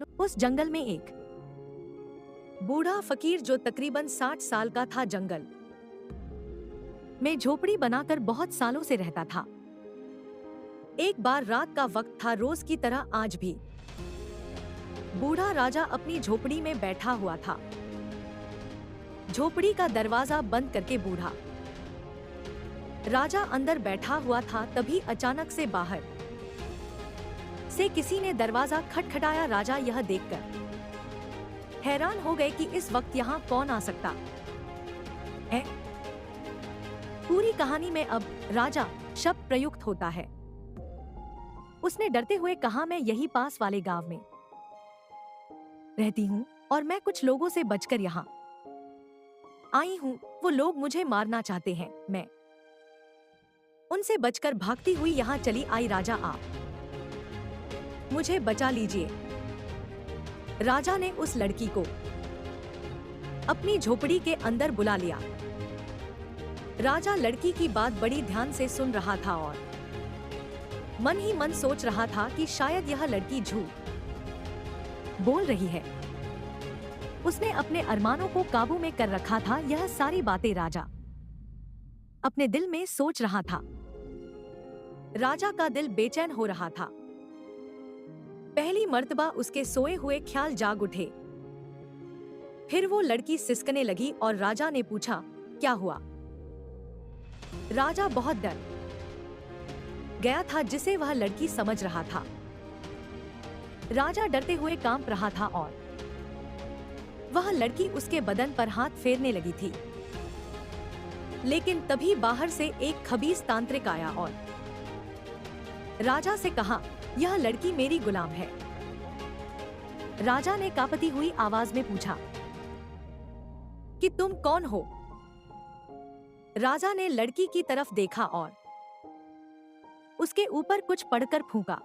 उस जंगल में एक बूढ़ा फकीर जो तकरीबन 60 साल का था जंगल में झोपड़ी बनाकर बहुत सालों से रहता था। एक बार रात का वक्त था, रोज की तरह आज भी बूढ़ा राजा अपनी झोपड़ी में बैठा हुआ था। झोपड़ी का दरवाजा बंद करके बूढ़ा राजा अंदर बैठा हुआ था। तभी अचानक से बाहर से किसी ने दरवाजा खटखटाया। राजा यह देखकर हैरान हो गए कि इस वक्त यहाँ कौन आ सकता है। पूरी कहानी में अब राजा शब्द प्रयुक्त होता है। उसने डरते हुए कहा, मैं यही पास वाले गांव में रहती हूँ और मैं कुछ लोगों से बचकर यहाँ आई हूँ। वो लोग मुझे मारना चाहते हैं, मैं उनसे बचकर भागती हुई यहाँ चली आई। राजा, आप मुझे बचा लीजिए। राजा ने उस लड़की को अपनी झोपड़ी के अंदर बुला लिया। राजा लड़की की बात बड़ी ध्यान से सुन रहा था और मन ही मन सोच रहा था कि शायद यह लड़की झूठ बोल रही है। उसने अपने अरमानों को काबू में कर रखा था। यह सारी बातें राजा अपने दिल में सोच रहा था। राजा का दिल बेचैन हो रहा था। पहली मर्तबा उसके सोए हुए ख्याल जाग उठे। फिर वो लड़की सिसकने लगी और राजा ने पूछा, क्या हुआ? राजा बहुत डर गया था, जिसे वह लड़की समझ रहा था। राजा डरते हुए कांप रहा था और वह लड़की उसके बदन पर हाथ फेरने लगी थी। लेकिन तभी बाहर से एक खबीस तांत्रिक आया और राजा से कहा, यह लड़की मेरी गुलाम है। राजा ने कांपती हुई आवाज में पूछा कि तुम कौन हो? राजा ने लड़की की तरफ देखा और उसके ऊपर कुछ पढ़कर फूंका।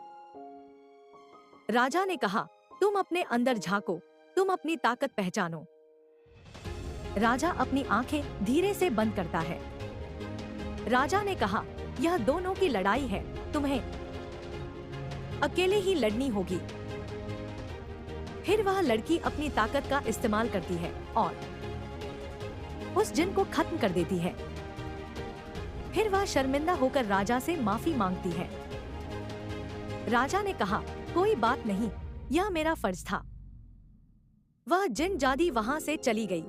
राजा ने कहा, तुम अपने अंदर झांको, तुम अपनी ताकत पहचानो। राजा अपनी आंखें धीरे से बंद करता है। राजा ने कहा, यह दोनों की लड़ाई है, तुम्हें अकेले ही लड़नी होगी। फिर वह लड़की अपनी ताकत का इस्तेमाल करती है और उस जिन को खत्म कर देती है। फिर वह शर्मिंदा होकर राजा से माफी मांगती है। राजा ने कहा, कोई बात नहीं, यह मेरा फर्ज था। वह जिन जादी वहां से चली गई।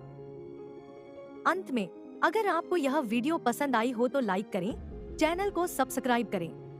अंत में, अगर आपको यह वीडियो पसंद आई हो तो लाइक करें, चैनल को सब्सक्राइब करें।